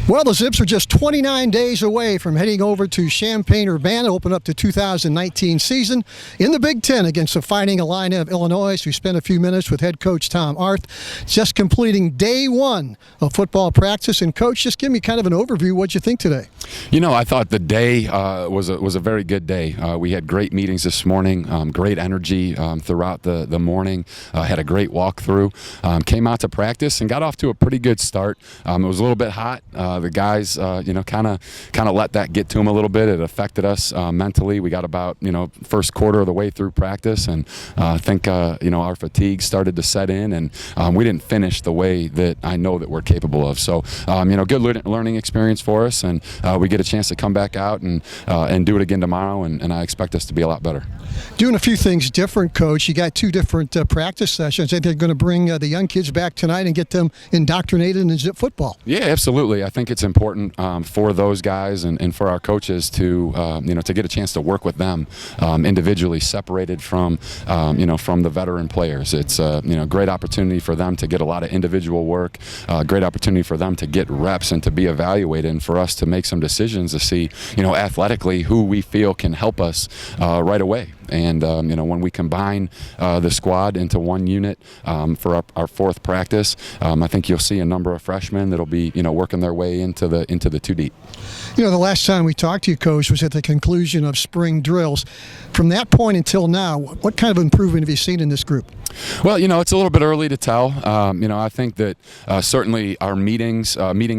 Well, the Zips are just 29 days away from heading over to Champaign-Urbana to open up the 2019 season in the Big Ten against the Fighting Illini of Illinois. We spent a few minutes with head coach Tom Arth, just completing day one of football practice. And coach, just give me kind of an overview. What'd you think today? You know, I thought the day was a very good day. We had great meetings this morning, great energy throughout the morning. Had a great walkthrough. Came out to practice and got off to a pretty good start. It was a little bit hot. The guys, kind of let that get to them a little bit. It affected us mentally. We got about, first quarter of the way through practice, and I think, our fatigue started to set in, and we didn't finish the way that I know that we're capable of. So, good learning experience for us, and we get a chance to come back out and do it again tomorrow, and I expect us to be a lot better. Doing a few things different, Coach. You got two different practice sessions. I think they're going to bring the young kids back tonight and get them indoctrinated in Zip football. Yeah, absolutely. I think it's important for those guys and for our coaches to to get a chance to work with them individually, separated from from the veteran players. It's a great opportunity for them to get a lot of individual work, great opportunity for them to get reps and to be evaluated, and for us to make some decisions to see athletically who we feel can help us right away. And when we combine the squad into one unit for our fourth practice, I think you'll see a number of freshmen that'll be working their way into the two deep. The last time we talked to you, Coach, was at the conclusion of spring drills. From that point until now, what kind of improvement have you seen in this group? Well, it's a little bit early to tell. I think that certainly our meeting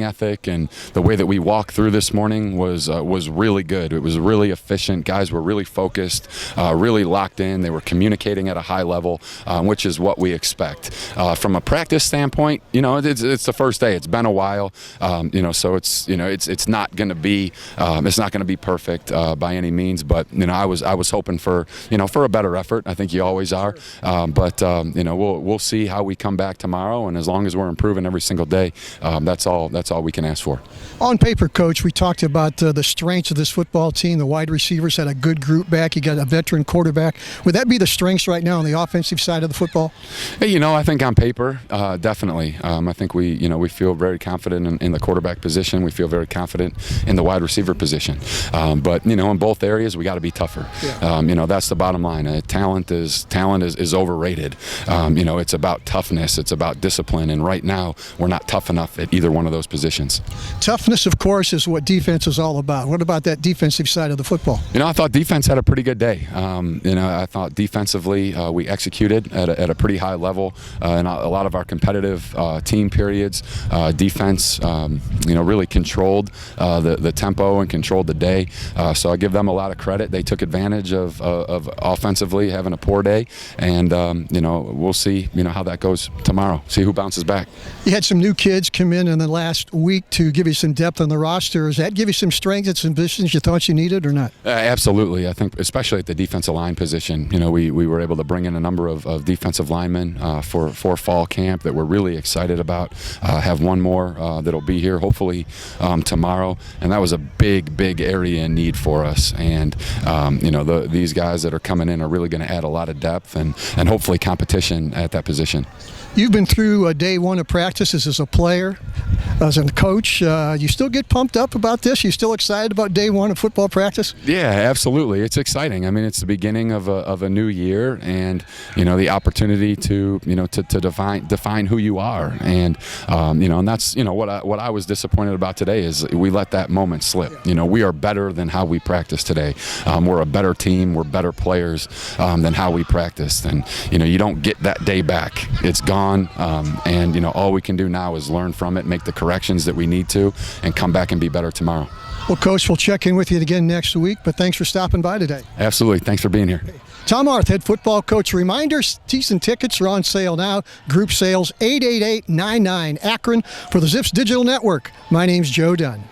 ethic and the way that we walked through this morning was really good. It was really efficient. Guys were really focused, really locked in. They were communicating at a high level, which is what we expect. From a practice standpoint, it's the first day. It's been a while, so it's not going to be perfect by any means. But I was hoping for a better effort. I think you always are, but we'll see how we come back tomorrow, and as long as we're improving every single day, that's all we can ask for. On paper, Coach, we talked about the strengths of this football team. The wide receivers had a good group back. You got a veteran quarterback. Would that be the strengths right now on the offensive side of the football? Hey, I think on paper, definitely. I think we feel very confident in the quarterback position. We feel very confident in the wide receiver position. But in both areas, we got to be tougher. Yeah. That's the bottom line. Talent is overrated. It's about toughness. It's about discipline. And right now, we're not tough enough at either one of those positions. Toughness, of course, is what defense is all about. What about that defensive side of the football? I thought defense had a pretty good day. I thought defensively we executed at a pretty high level in a lot of our competitive team periods. Defense, really controlled the tempo and controlled the day. So I give them a lot of credit. They took advantage of offensively having a poor day, and we'll see how that goes tomorrow. See who bounces back. You had some new kids come in the last week to give you some depth on the roster. Does that give you some strength at some positions you thought you needed or not? Absolutely. I think especially at the defensive line position, we were able to bring in a number of defensive linemen for fall camp that we're really excited about. Have one more that'll be here hopefully tomorrow, and that was a big area in need for us. And these guys that are coming in are really going to add a lot of depth and hopefully competition at that position. You've been through day one of practices as a player, as a coach. You still get pumped up about this? You still excited about day one of football practice? Yeah, absolutely. It's exciting. I mean, it's the beginning of a new year, and the opportunity to define who you are, and that's what I was disappointed about today is we let that moment slip. We are better than how we practice today. We're a better team. We're better players than how we practiced, and you don't get that day back. It's gone. And all we can do now is learn from it, make the corrections that we need to, and come back and be better tomorrow. Well, Coach, we'll check in with you again next week, but thanks for stopping by today. Absolutely. Thanks for being here. Tom Arth, head football coach. Reminder, season tickets are on sale now. Group sales 888-99 Akron for the Zips Digital Network. My name's Joe Dunn.